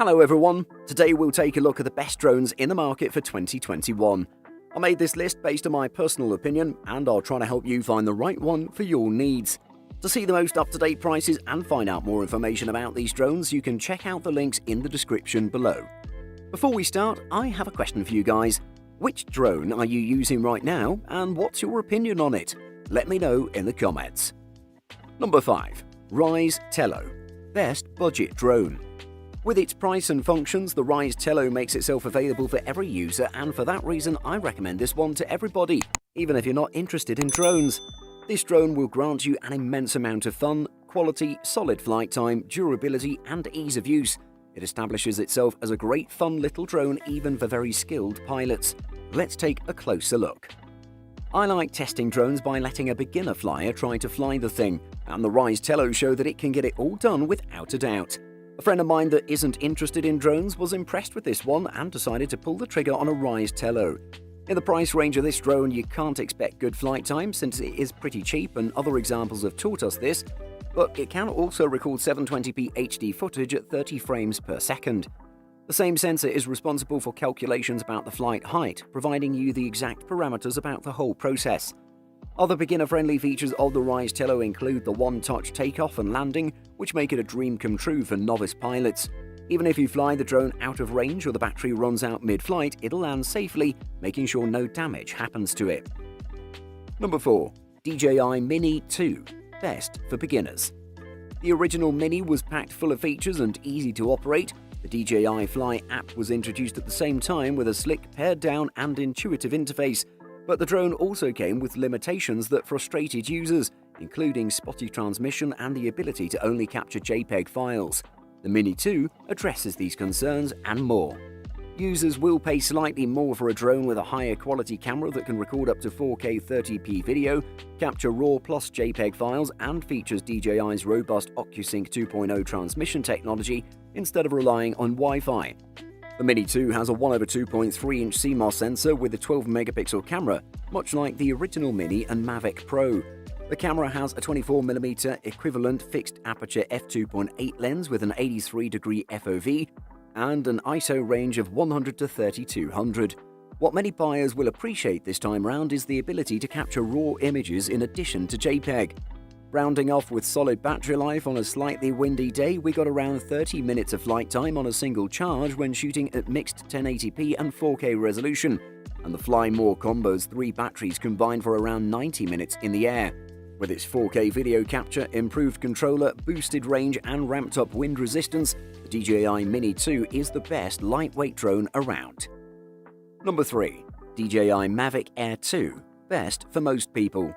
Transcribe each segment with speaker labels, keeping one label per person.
Speaker 1: Hello everyone, today we'll take a look at the best drones in the market for 2021. I made this list based on my personal opinion and I'll try to help you find the right one for your needs. To see the most up-to-date prices and find out more information about these drones, you can check out the links in the description below. Before we start, I have a question for you guys. Which drone are you using right now and what's your opinion on it? Let me know in the comments. Number 5. Rise Tello, best budget drone. With its price and functions, the Rise Tello makes itself available for every user, and for that reason I recommend this one to everybody, even if you're not interested in drones. This drone will grant you an immense amount of fun, quality, solid flight time, durability and ease of use. It establishes itself as a great fun little drone even for very skilled pilots. Let's take a closer look. I like testing drones by letting a beginner flyer try to fly the thing, and the Rise Tello show that it can get it all done without a doubt. A friend of mine that isn't interested in drones was impressed with this one and decided to pull the trigger on a Rise Tello. In the price range of this drone, you can't expect good flight time since it is pretty cheap, and other examples have taught us this, but it can also record 720p HD footage at 30 frames per second. The same sensor is responsible for calculations about the flight height, providing you the exact parameters about the whole process. Other beginner-friendly features of the Rise Tello include the one-touch takeoff and landing, which make it a dream come true for novice pilots. Even if you fly the drone out of range or the battery runs out mid-flight, it'll land safely, making sure no damage happens to it. Number 4. DJI Mini 2, best for beginners. The original Mini was packed full of features and easy to operate. The DJI Fly app was introduced at the same time with a slick, pared-down and intuitive interface. But the drone also came with limitations that frustrated users, including spotty transmission and the ability to only capture JPEG files. The Mini 2 addresses these concerns and more. Users will pay slightly more for a drone with a higher quality camera that can record up to 4K 30p video, capture RAW plus JPEG files, and features DJI's robust OcuSync 2.0 transmission technology instead of relying on Wi-Fi. The Mini 2 has a 1/2.3-inch CMOS sensor with a 12-megapixel camera, much like the original Mini and Mavic Pro. The camera has a 24mm equivalent fixed aperture f2.8 lens with an 83-degree FOV and an ISO range of 100 to 3200. What many buyers will appreciate this time round is the ability to capture RAW images in addition to JPEG. Rounding off with solid battery life on a slightly windy day, we got around 30 minutes of flight time on a single charge when shooting at mixed 1080p and 4K resolution, and the Fly More combo's 3 batteries combined for around 90 minutes in the air. With its 4K video capture, improved controller, boosted range and ramped up wind resistance, the DJI Mini 2 is the best lightweight drone around. Number 3. DJI Mavic Air 2, best for most people.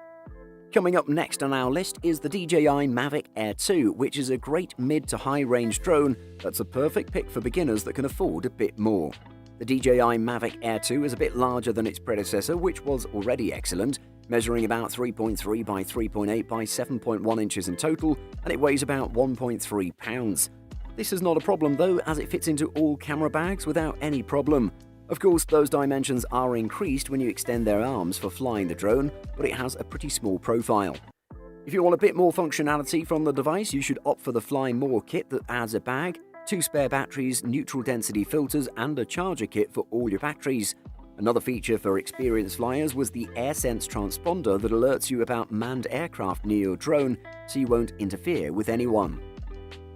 Speaker 1: Coming up next on our list is the DJI Mavic Air 2, which is a great mid to high range drone that's a perfect pick for beginners that can afford a bit more. The DJI Mavic Air 2 is a bit larger than its predecessor, which was already excellent, measuring about 3.3 by 3.8 by 7.1 inches in total, and it weighs about 1.3 pounds. This is not a problem though, as it fits into all camera bags without any problem. Of course, those dimensions are increased when you extend their arms for flying the drone, but it has a pretty small profile. If you want a bit more functionality from the device, you should opt for the Fly More kit that adds a bag, 2 spare batteries, neutral density filters, and a charger kit for all your batteries. Another feature for experienced flyers was the AirSense transponder that alerts you about manned aircraft near your drone, so you won't interfere with anyone.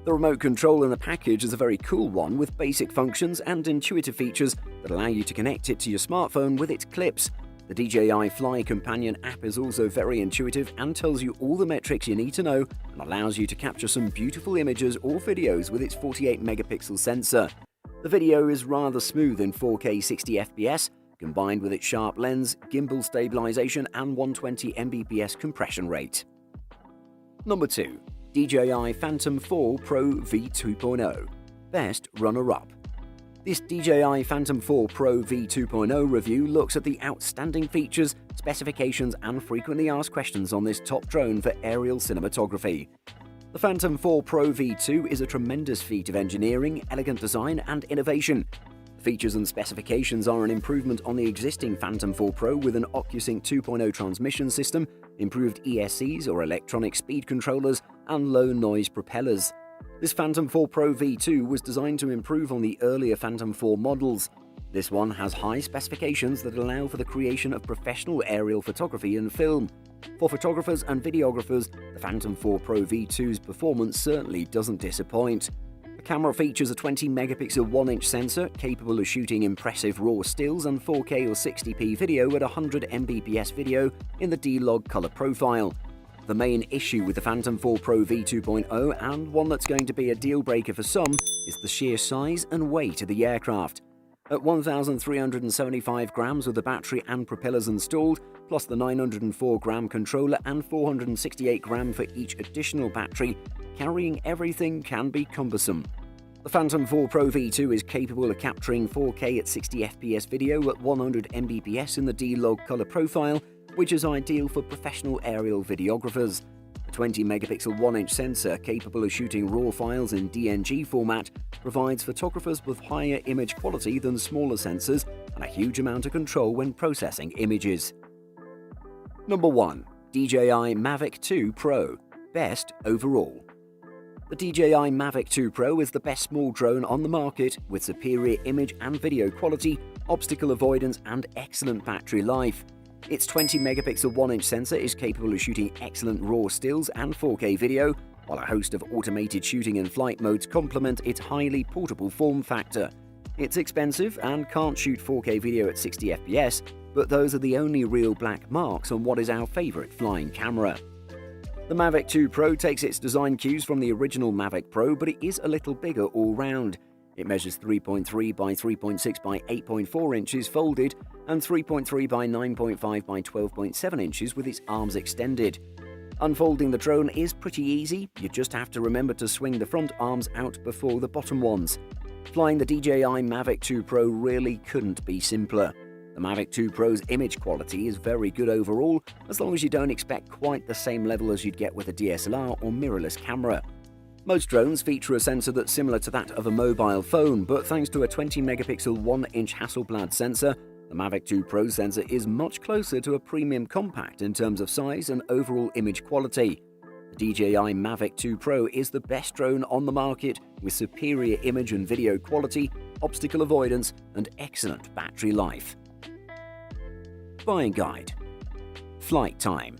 Speaker 1: The remote control in the package is a very cool one with basic functions and intuitive features that allow you to connect it to your smartphone with its clips. The DJI Fly Companion app is also very intuitive and tells you all the metrics you need to know and allows you to capture some beautiful images or videos with its 48-megapixel sensor. The video is rather smooth in 4K 60fps, combined with its sharp lens, gimbal stabilization and 120 Mbps compression rate. Number 2. DJI Phantom 4 Pro V2.0, best runner-up. This DJI Phantom 4 Pro V2.0 review looks at the outstanding features, specifications and frequently asked questions on this top drone for aerial cinematography. The Phantom 4 Pro V2 is a tremendous feat of engineering, elegant design and innovation. Features and specifications are an improvement on the existing Phantom 4 Pro with an OcuSync 2.0 transmission system, improved ESCs or electronic speed controllers, and low-noise propellers. This Phantom 4 Pro V2 was designed to improve on the earlier Phantom 4 models. This one has high specifications that allow for the creation of professional aerial photography and film. For photographers and videographers, the Phantom 4 Pro V2's performance certainly doesn't disappoint. The camera features a 20-megapixel 1-inch sensor capable of shooting impressive RAW stills and 4K or 60p video at 100 Mbps video in the D-Log color profile. The main issue with the Phantom 4 Pro V2.0, and one that's going to be a deal-breaker for some, is the sheer size and weight of the aircraft. At 1,375 grams with the battery and propellers installed, plus the 904-gram controller and 468 gram for each additional battery, carrying everything can be cumbersome. The Phantom 4 Pro V2 is capable of capturing 4K at 60 FPS video at 100 Mbps in the D-Log color profile, which is ideal for professional aerial videographers. A 20-megapixel 1-inch sensor capable of shooting RAW files in DNG format provides photographers with higher image quality than smaller sensors and a huge amount of control when processing images. Number 1. DJI Mavic 2 Pro. Best overall. The DJI Mavic 2 Pro is the best small drone on the market with superior image and video quality, obstacle avoidance and excellent battery life. Its 20-megapixel 1-inch sensor is capable of shooting excellent RAW stills and 4K video, while a host of automated shooting and flight modes complement its highly portable form factor. It's expensive and can't shoot 4K video at 60 FPS, but those are the only real black marks on what is our favorite flying camera. The Mavic 2 Pro takes its design cues from the original Mavic Pro, but it is a little bigger all round. It measures 3.3 by 3.6 by 8.4 inches folded and 3.3 by 9.5 by 12.7 inches with its arms extended. Unfolding the drone is pretty easy, you just have to remember to swing the front arms out before the bottom ones. Flying the DJI Mavic 2 Pro really couldn't be simpler. The Mavic 2 Pro's image quality is very good overall, as long as you don't expect quite the same level as you'd get with a DSLR or mirrorless camera. Most drones feature a sensor that's similar to that of a mobile phone, but thanks to a 20-megapixel 1-inch Hasselblad sensor, the Mavic 2 Pro sensor is much closer to a premium compact in terms of size and overall image quality. The DJI Mavic 2 Pro is the best drone on the market with superior image and video quality, obstacle avoidance, and excellent battery life. Buying guide. Flight time.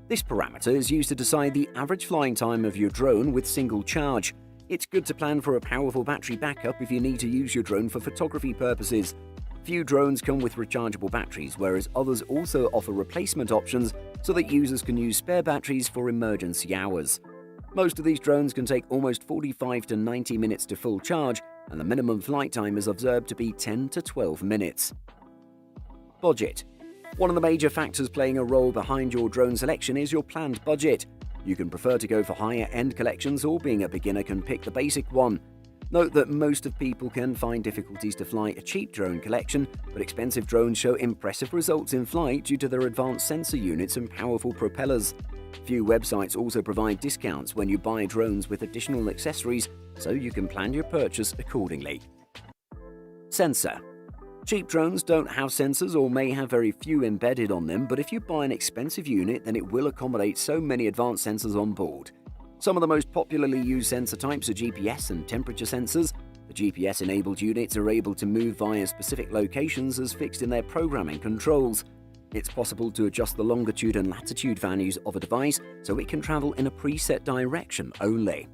Speaker 1: This parameter is used to decide the average flying time of your drone with single charge. It's good to plan for a powerful battery backup if you need to use your drone for photography purposes. Few drones come with rechargeable batteries, whereas others also offer replacement options so that users can use spare batteries for emergency hours. Most of these drones can take almost 45 to 90 minutes to full charge, and the minimum flight time is observed to be 10 to 12 minutes. Budget. One of the major factors playing a role behind your drone selection is your planned budget. You can prefer to go for higher-end collections, or being a beginner can pick the basic one. Note that most of people can find difficulties to fly a cheap drone collection, but expensive drones show impressive results in flight due to their advanced sensor units and powerful propellers. Few websites also provide discounts when you buy drones with additional accessories, so you can plan your purchase accordingly. Sensor. Cheap drones don't have sensors or may have very few embedded on them, but if you buy an expensive unit, then it will accommodate so many advanced sensors on board. Some of the most popularly used sensor types are GPS and temperature sensors. The GPS-enabled units are able to move via specific locations as fixed in their programming controls. It's possible to adjust the longitude and latitude values of a device so it can travel in a preset direction only.